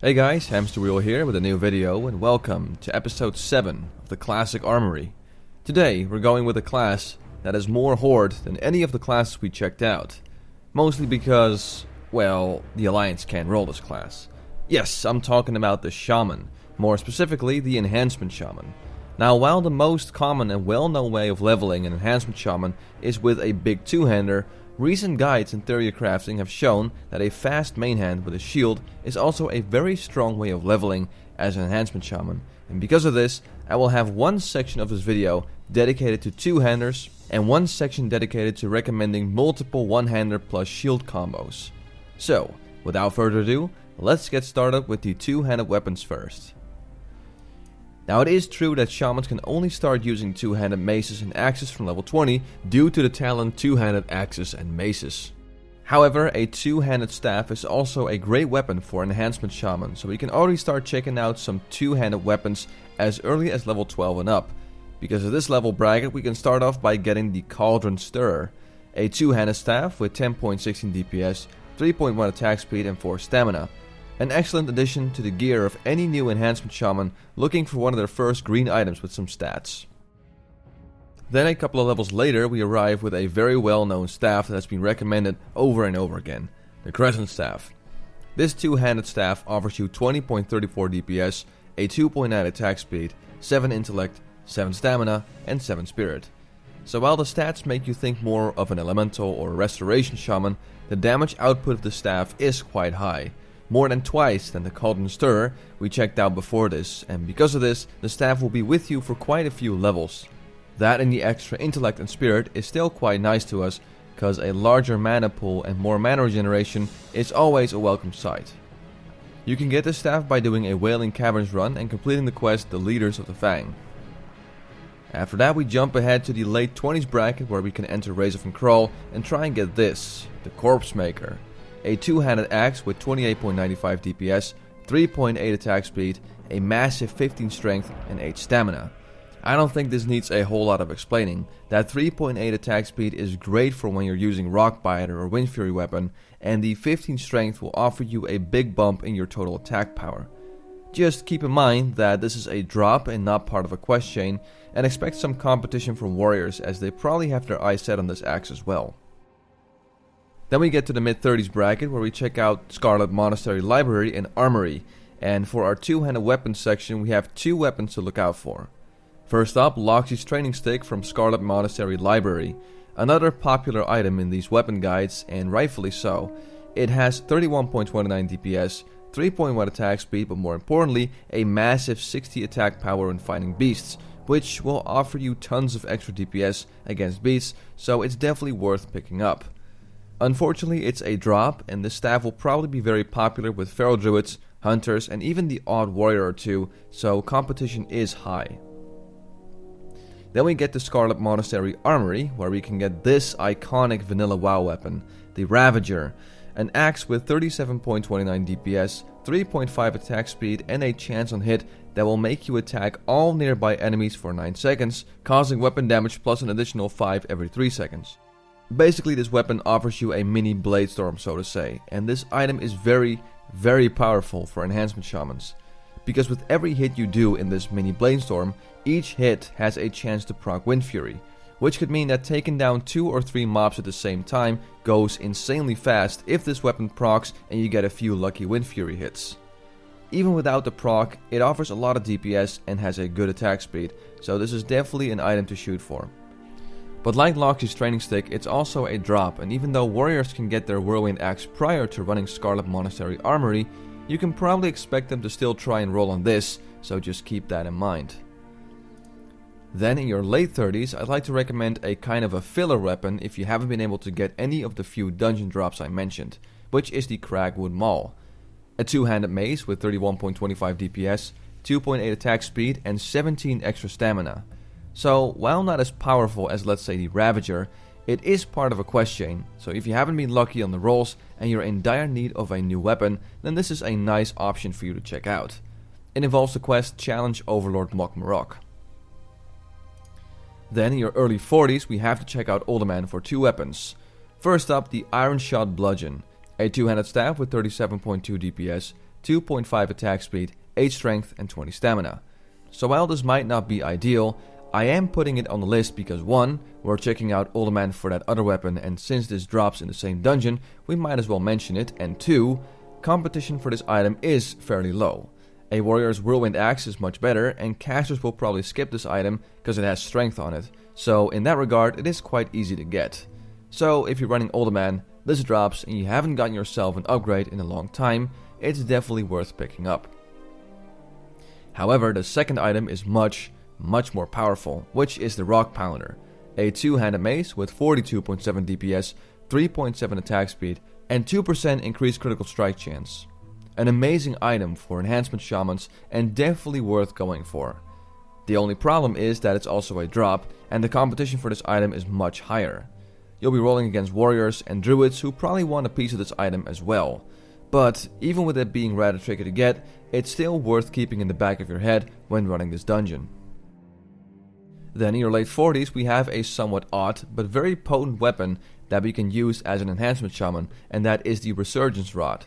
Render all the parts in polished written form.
Hey guys, Hamsterwheel here with a new video and welcome to episode 7 of the classic Armory. Today we're going with a class that has more horde than any of the classes we checked out. Mostly because, well, the Alliance can't roll this class. Yes, I'm talking about the Shaman, more specifically the Enhancement Shaman. Now while the most common and well-known way of leveling an Enhancement Shaman is with a big two-hander, recent guides in theory of crafting have shown that a fast main hand with a shield is also a very strong way of leveling as an Enhancement Shaman, and because of this, I will have one section of this video dedicated to two-handers and one section dedicated to recommending multiple one-hander plus shield combos. So, without further ado, let's get started with the two-handed weapons first. Now it is true that shamans can only start using two-handed maces and axes from level 20 due to the talent two-handed axes and maces. However, a two-handed staff is also a great weapon for Enhancement Shaman, so we can already start checking out some two-handed weapons as early as level 12 and up. Because of this level bracket, we can start off by getting the Cauldron Stirrer, a two-handed staff with 10.16 DPS, 3.1 attack speed and 4 stamina. An excellent addition to the gear of any new Enhancement Shaman looking for one of their first green items with some stats. Then a couple of levels later we arrive with a very well known staff that has been recommended over and over again, the Crescent Staff. This two-handed staff offers you 20.34 DPS, a 2.9 attack speed, 7 intellect, 7 stamina and 7 spirit. So while the stats make you think more of an elemental or restoration shaman, the damage output of the staff is quite high. More than twice than the Cauldron Stirrer we checked out before this, and because of this, the staff will be with you for quite a few levels. That and the extra intellect and spirit is still quite nice to us, cause a larger mana pool and more mana regeneration is always a welcome sight. You can get this staff by doing a Wailing Caverns run and completing the quest The Leaders of the Fang. After that we jump ahead to the late 20s bracket where we can enter Raise and Crawl and try and get this, the Corpse Maker. A two-handed axe with 28.95 DPS, 3.8 attack speed, a massive 15 strength and 8 stamina. I don't think this needs a whole lot of explaining. That 3.8 attack speed is great for when you're using Rockbiter or Wind Fury weapon, and the 15 strength will offer you a big bump in your total attack power. Just keep in mind that this is a drop and not part of a quest chain, and expect some competition from warriors as they probably have their eyes set on this axe as well. Then we get to the mid-30s bracket where we check out Scarlet Monastery Library and Armory, and for our two-handed weapons section we have two weapons to look out for. First up, Loxy's Training Stick from Scarlet Monastery Library, another popular item in these weapon guides, and rightfully so. It has 31.29 DPS, 3.1 attack speed, but more importantly, a massive 60 attack power when fighting beasts, which will offer you tons of extra DPS against beasts, so it's definitely worth picking up. Unfortunately, it's a drop, and this staff will probably be very popular with feral druids, hunters, and even the odd warrior or two, so competition is high. Then we get to Scarlet Monastery Armory, where we can get this iconic vanilla WoW weapon, the Ravager, an axe with 37.29 DPS, 3.5 attack speed, and a chance on hit that will make you attack all nearby enemies for 9 seconds, causing weapon damage plus an additional 5 every 3 seconds. Basically, this weapon offers you a mini blade storm, so to say, and this item is very, very powerful for Enhancement Shamans. Because with every hit you do in this mini blade storm, each hit has a chance to proc Wind Fury, which could mean that taking down 2 or 3 mobs at the same time goes insanely fast if this weapon procs and you get a few lucky Wind Fury hits. Even without the proc, it offers a lot of DPS and has a good attack speed, so this is definitely an item to shoot for. But like Loxy's Training Stick, it's also a drop, and even though warriors can get their Whirlwind Axe prior to running Scarlet Monastery Armory, you can probably expect them to still try and roll on this, so just keep that in mind. Then in your late 30s, I'd like to recommend a kind of a filler weapon if you haven't been able to get any of the few dungeon drops I mentioned, which is the Cragwood Maul. A two-handed mace with 31.25 DPS, 2.8 attack speed, and 17 extra stamina. So, while not as powerful as let's say the Ravager, it is part of a quest chain, so if you haven't been lucky on the rolls and you're in dire need of a new weapon, then this is a nice option for you to check out. It involves the quest Challenge Overlord Mok Morok. Then in your early 40s we have to check out Uldaman for two weapons. First up, the Iron Shot Bludgeon, a two-handed staff with 37.2 DPS, 2.5 attack speed, 8 strength and 20 stamina. So while this might not be ideal, I am putting it on the list because 1, we're checking out Older Man for that other weapon, and since this drops in the same dungeon, we might as well mention it, and 2, competition for this item is fairly low. A warrior's whirlwind axe is much better, and casters will probably skip this item because it has strength on it, so in that regard it is quite easy to get. So if you're running Older Man, this drops and you haven't gotten yourself an upgrade in a long time, it's definitely worth picking up. However, the second item is much more powerful, which is the Rock Pounder, a two-handed mace with 42.7 DPS, 3.7 attack speed, and 2% increased critical strike chance. An amazing item for Enhancement Shamans and definitely worth going for. The only problem is that it's also a drop, and the competition for this item is much higher. You'll be rolling against warriors and druids who probably want a piece of this item as well. But even with it being rather tricky to get, it's still worth keeping in the back of your head when running this dungeon. Then in your late 40s we have a somewhat odd but very potent weapon that we can use as an Enhancement Shaman, and that is the Resurgence Rod.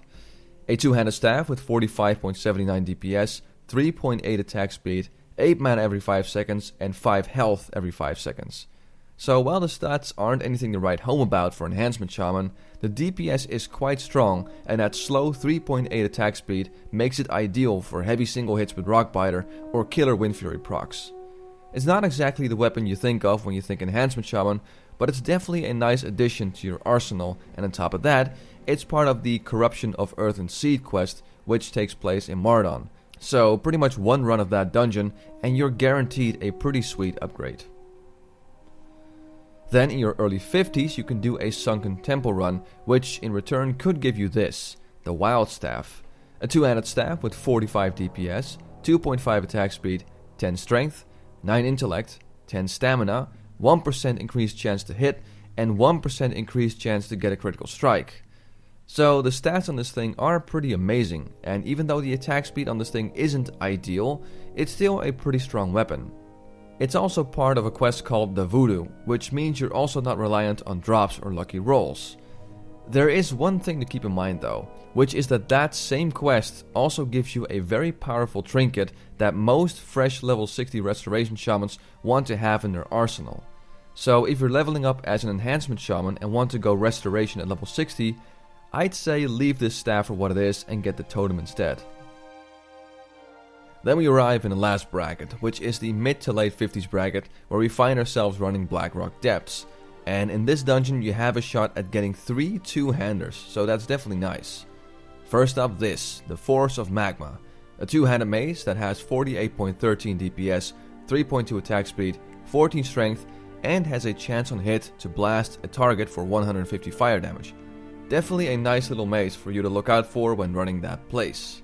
A two-handed staff with 45.79 DPS, 3.8 attack speed, 8 mana every 5 seconds, and 5 health every 5 seconds. So while the stats aren't anything to write home about for Enhancement Shaman, the DPS is quite strong, and that slow 3.8 attack speed makes it ideal for heavy single hits with Rockbiter or killer Wind Fury procs. It's not exactly the weapon you think of when you think Enhancement Shaman, but it's definitely a nice addition to your arsenal, and on top of that, it's part of the Corruption of Earth and Seed quest, which takes place in Mardon. So pretty much one run of that dungeon and you're guaranteed a pretty sweet upgrade. Then in your early 50s you can do a Sunken Temple run, which in return could give you this, the Wild Staff. A two-handed staff with 45 DPS, 2.5 attack speed, 10 strength, 9 intellect, 10 stamina, 1% increased chance to hit, and 1% increased chance to get a critical strike. So the stats on this thing are pretty amazing, and even though the attack speed on this thing isn't ideal, it's still a pretty strong weapon. It's also part of a quest called the Voodoo, which means you're also not reliant on drops or lucky rolls. There is one thing to keep in mind though, which is that same quest also gives you a very powerful trinket that most fresh level 60 restoration shamans want to have in their arsenal. So if you're leveling up as an Enhancement Shaman and want to go restoration at level 60, I'd say leave this staff for what it is and get the totem instead. Then we arrive in the last bracket, which is the mid to late 50s bracket, where we find ourselves running Blackrock Depths. And in this dungeon you have a shot at getting 3 two-handers, so that's definitely nice. First up this, the Force of Magma, a two-handed mace that has 48.13 DPS, 3.2 attack speed, 14 strength, and has a chance on hit to blast a target for 150 fire damage. Definitely a nice little mace for you to look out for when running that place.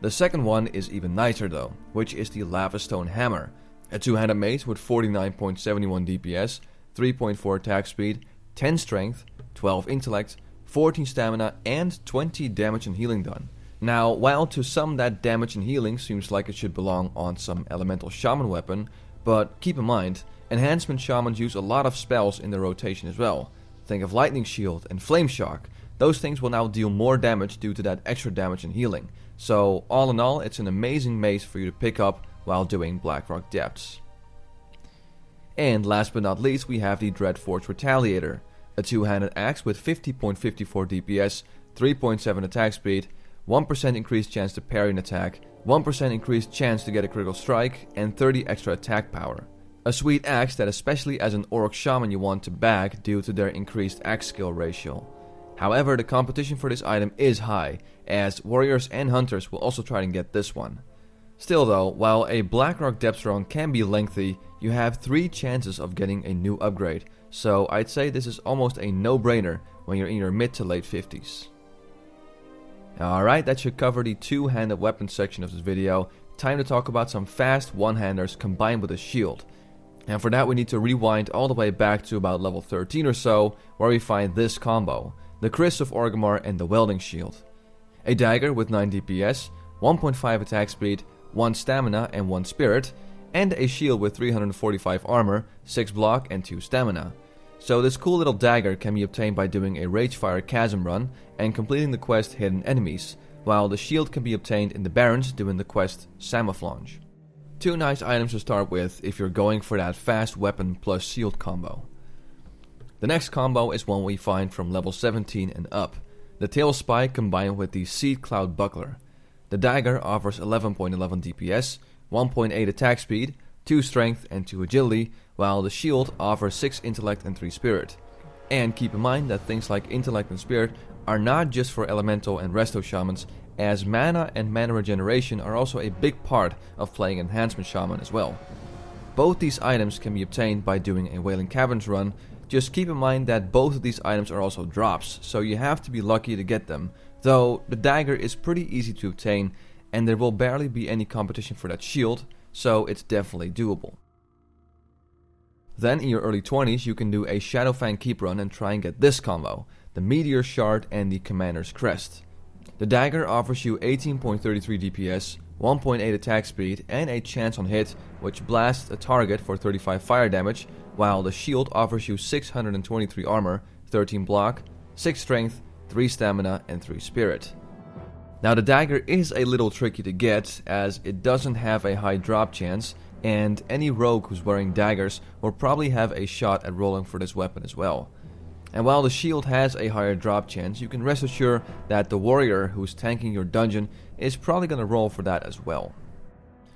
The second one is even nicer though, which is the Lavastone Hammer, a two-handed mace with 49.71 DPS, 3.4 attack speed, 10 strength, 12 intellect, 14 stamina, and 20 damage and healing done. Now, while to some that damage and healing seems like it should belong on some elemental shaman weapon, but keep in mind, Enhancement Shamans use a lot of spells in their rotation as well. Think of Lightning Shield and Flame Shock. Those things will now deal more damage due to that extra damage and healing. So all in all, it's an amazing mace for you to pick up while doing Blackrock Depths. And last but not least, we have the Dreadforge Retaliator, a two-handed axe with 50.54 DPS, 3.7 attack speed, 1% increased chance to parry an attack, 1% increased chance to get a critical strike, and 30 extra attack power. A sweet axe that especially as an Orc Shaman you want to bag due to their increased axe skill ratio. However, the competition for this item is high, as warriors and hunters will also try to get this one. Still though, while a Blackrock Depths run can be lengthy, you have 3 chances of getting a new upgrade, so I'd say this is almost a no-brainer when you're in your mid to late 50s. Alright, that should cover the two-handed weapon section of this video. Time to talk about some fast one-handers combined with a shield. And for that we need to rewind all the way back to about level 13 or so, where we find this combo, the Chris of Orgrimmar and the Welding Shield. A dagger with 9 DPS, 1.5 attack speed, 1 stamina and 1 spirit, and a shield with 345 armor, 6 block and 2 stamina. So this cool little dagger can be obtained by doing a Ragefire Chasm run and completing the quest Hidden Enemies, while the shield can be obtained in the Barrens doing the quest Camouflage. Two nice items to start with if you're going for that fast weapon plus shield combo. The next combo is one we find from level 17 and up, the Tail Spike combined with the Seed Cloud Buckler. The dagger offers 11.11 DPS, 1.8 attack speed, 2 strength and 2 agility, while the shield offers 6 intellect and 3 spirit. And keep in mind that things like intellect and spirit are not just for elemental and resto shamans, as mana and mana regeneration are also a big part of playing Enhancement Shaman as well. Both these items can be obtained by doing a Wailing Caverns run. Just keep in mind that both of these items are also drops, so you have to be lucky to get them, though the dagger is pretty easy to obtain and there will barely be any competition for that shield, so it's definitely doable. Then in your early 20s you can do a Shadowfang Keep run and try and get this combo, the Meteor Shard and the Commander's Crest. The dagger offers you 18.33 DPS, 1.8 attack speed and a chance on hit which blasts a target for 35 fire damage, while the shield offers you 623 armor, 13 block, 6 strength, 3 stamina and 3 spirit. Now the dagger is a little tricky to get as it doesn't have a high drop chance, and any rogue who's wearing daggers will probably have a shot at rolling for this weapon as well. And while the shield has a higher drop chance, you can rest assured that the warrior who's tanking your dungeon is probably gonna roll for that as well.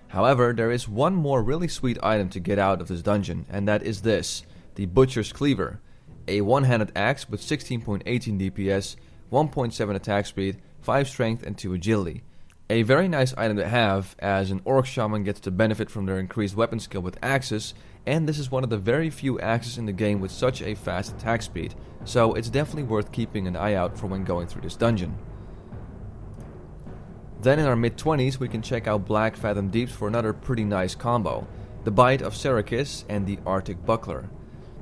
However, there is one more really sweet item to get out of this dungeon, and that is this, the Butcher's Cleaver, a one-handed axe with 16.18 DPS, 1.7 attack speed, 5 strength and 2 agility. A very nice item to have, as an orc shaman gets to benefit from their increased weapon skill with axes, and this is one of the very few axes in the game with such a fast attack speed, so it's definitely worth keeping an eye out for when going through this dungeon. Then in our mid-20s we can check out Black Fathom Deeps for another pretty nice combo, the Bite of Serikis and the Arctic Buckler.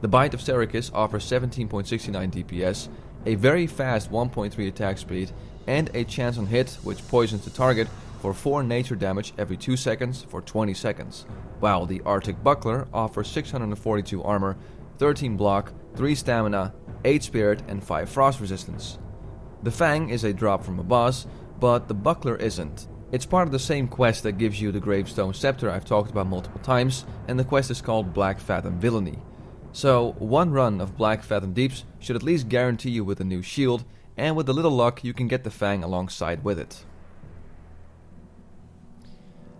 The Bite of Serikis offers 17.69 DPS, a very fast 1.3 attack speed, and a chance on hit which poisons the target for 4 nature damage every 2 seconds for 20 seconds, while the Arctic Buckler offers 642 armor, 13 block, 3 stamina, 8 spirit and 5 frost resistance. The Fang is a drop from a boss, but the Buckler isn't. It's part of the same quest that gives you the Gravestone Scepter I've talked about multiple times, and the quest is called Black Fathom Villainy. So one run of Black Fathom Deeps should at least guarantee you with a new shield, and with a little luck you can get the Fang alongside with it.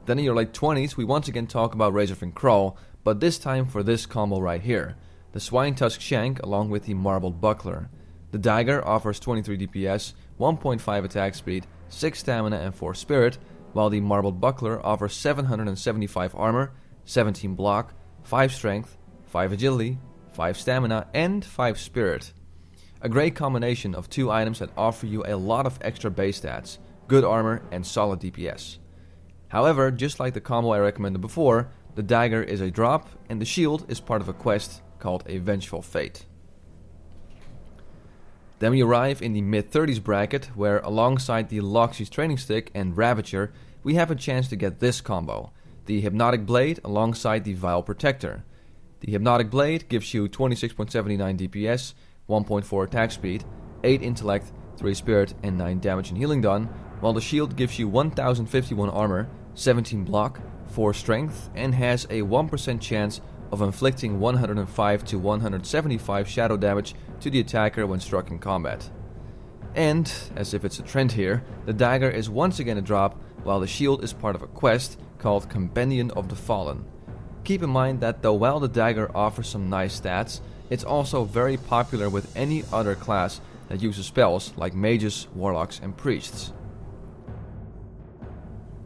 Then in your late 20s we once again talk about Razorfin Crawl, but this time for this combo right here, the Swine Tusk Shank along with the Marbled Buckler. The dagger offers 23 DPS, 1.5 attack speed, 6 stamina and 4 spirit, while the Marbled Buckler offers 775 armor, 17 block, 5 strength, 5 agility, 5 stamina and 5 spirit. A great combination of two items that offer you a lot of extra base stats, good armor and solid DPS. However, just like the combo I recommended before, the dagger is a drop and the shield is part of a quest called a Vengeful Fate. Then we arrive in the mid-30s bracket where alongside the Loxy's Training Stick and Ravager we have a chance to get this combo, the Hypnotic Blade alongside the Vile Protector. The Hypnotic Blade gives you 26.79 DPS, 1.4 attack speed, 8 intellect, 3 spirit and 9 damage and healing done, while the shield gives you 1051 armor, 17 block, 4 strength and has a 1% chance of inflicting 105 to 175 shadow damage to the attacker when struck in combat. And, as if it's a trend here, the dagger is once again a drop, while the shield is part of a quest called Companion of the Fallen. Keep in mind that though while the dagger offers some nice stats, it's also very popular with any other class that uses spells like mages, warlocks and priests.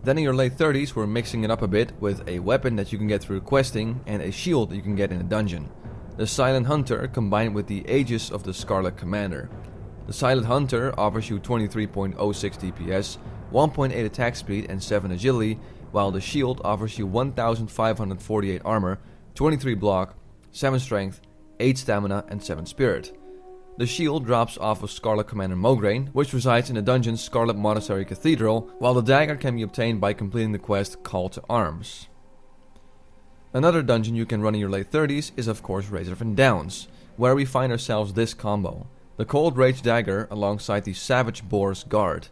Then in your late 30s we're mixing it up a bit with a weapon that you can get through questing and a shield that you can get in a dungeon. The Silent Hunter combined with the Aegis of the Scarlet Commander. The Silent Hunter offers you 23.06 DPS, 1.8 attack speed and 7 agility, while the shield offers you 1548 armor, 23 block, 7 strength, 8 stamina and 7 spirit. The shield drops off of Scarlet Commander Mograine, which resides in the dungeon's Scarlet Monastery Cathedral, while the dagger can be obtained by completing the quest Call to Arms. Another dungeon you can run in your late 30s is of course Razorfin Downs, where we find ourselves this combo, the Cold Rage Dagger alongside the Savage Boar's Guard.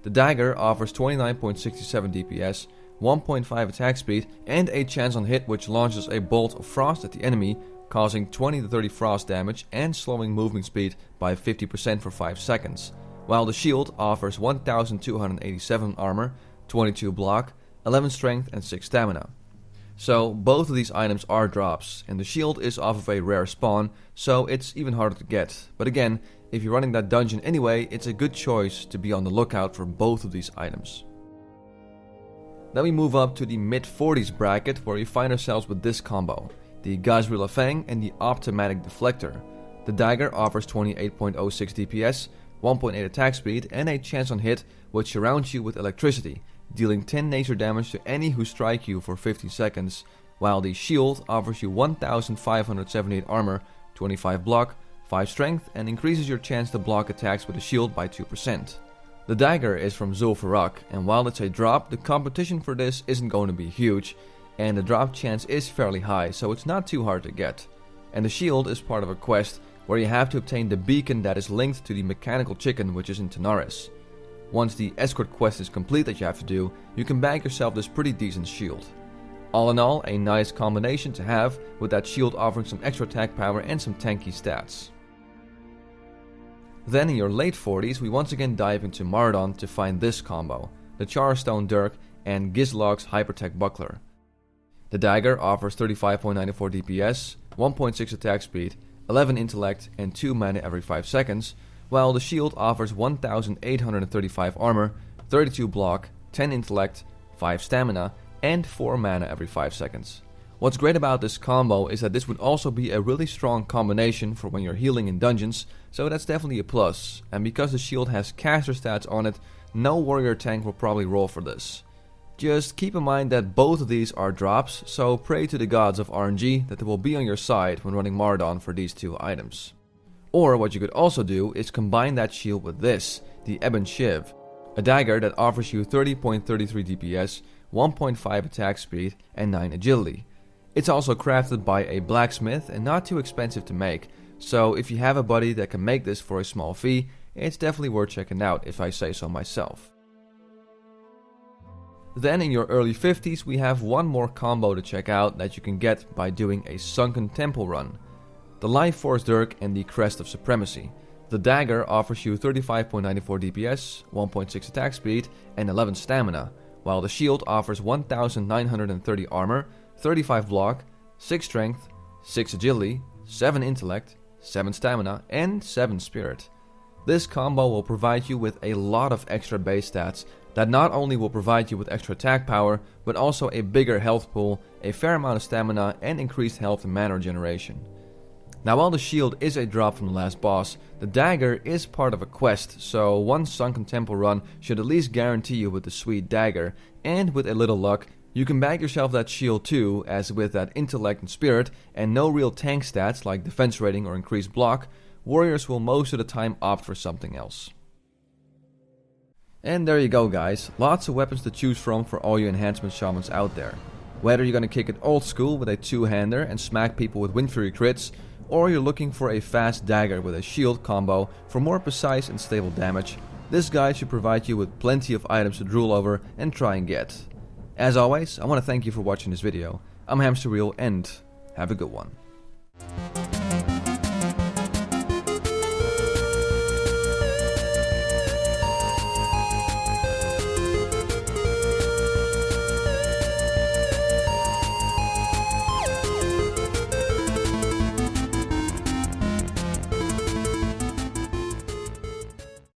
The dagger offers 29.67 DPS, 1.5 attack speed, and a chance on hit which launches a bolt of frost at the enemy, causing 20 to 30 frost damage and slowing movement speed by 50% for 5 seconds, while the shield offers 1287 armor, 22 block, 11 strength and 6 stamina. So both of these items are drops, and the shield is off of a rare spawn, so it's even harder to get. But again, if you're running that dungeon anyway, it's a good choice to be on the lookout for both of these items. Then we move up to the mid-40s bracket, where we find ourselves with this combo: the Gazrila Fang and the Optimatic Deflector. The dagger offers 28.06 DPS, 1.8 attack speed, and a chance on hit which surrounds you with electricity, dealing 10 nature damage to any who strike you for 15 seconds, while the shield offers you 1578 armor, 25 block, 5 strength, and increases your chance to block attacks with the shield by 2%. The dagger is from Zul'Farrak, and while it's a drop, the competition for this isn't going to be huge, and the drop chance is fairly high, so it's not too hard to get. And the shield is part of a quest where you have to obtain the beacon that is linked to the mechanical chicken which is in Tanaris. Once the escort quest is complete that you have to do, you can bag yourself this pretty decent shield. All in all, a nice combination to have, with that shield offering some extra attack power and some tanky stats. Then in your late 40s, we once again dive into Marathon to find this combo: the Charstone Dirk and Gizlog's Hypertech Buckler. The dagger offers 35.94 DPS, 1.6 attack speed, 11 intellect, and 2 mana every 5 seconds, while the shield offers 1835 armor, 32 block, 10 intellect, 5 stamina, and 4 mana every 5 seconds. What's great about this combo is that this would also be a really strong combination for when you're healing in dungeons, so that's definitely a plus. And because the shield has caster stats on it, no warrior tank will probably roll for this. Just keep in mind that both of these are drops, so pray to the gods of RNG that they will be on your side when running Marathon for these two items. Or what you could also do is combine that shield with this, the Ebon Shiv, a dagger that offers you 30.33 DPS, 1.5 attack speed, and 9 agility. It's also crafted by a blacksmith and not too expensive to make, so if you have a buddy that can make this for a small fee, it's definitely worth checking out if I say so myself. Then in your early 50s we have one more combo to check out that you can get by doing a Sunken Temple run: the Life Force Dirk and the Crest of Supremacy. The dagger offers you 35.94 DPS, 1.6 attack speed, and 11 stamina, while the shield offers 1930 armor, 35 block, 6 strength, 6 agility, 7 intellect, 7 stamina, and 7 spirit. This combo will provide you with a lot of extra base stats that not only will provide you with extra attack power, but also a bigger health pool, a fair amount of stamina, and increased health and mana regeneration. Now while the shield is a drop from the last boss, the dagger is part of a quest, so one Sunken Temple run should at least guarantee you with the sweet dagger, and with a little luck, you can bag yourself that shield too, as with that intellect and spirit, and no real tank stats like defense rating or increased block, warriors will most of the time opt for something else. And there you go guys, lots of weapons to choose from for all you Enhancement Shamans out there. Whether you're gonna kick it old school with a two-hander and smack people with Wind Fury crits, or you're looking for a fast dagger with a shield combo for more precise and stable damage, this guide should provide you with plenty of items to drool over and try and get. As always, I want to thank you for watching this video. I'm Hamsterwheel and have a good one.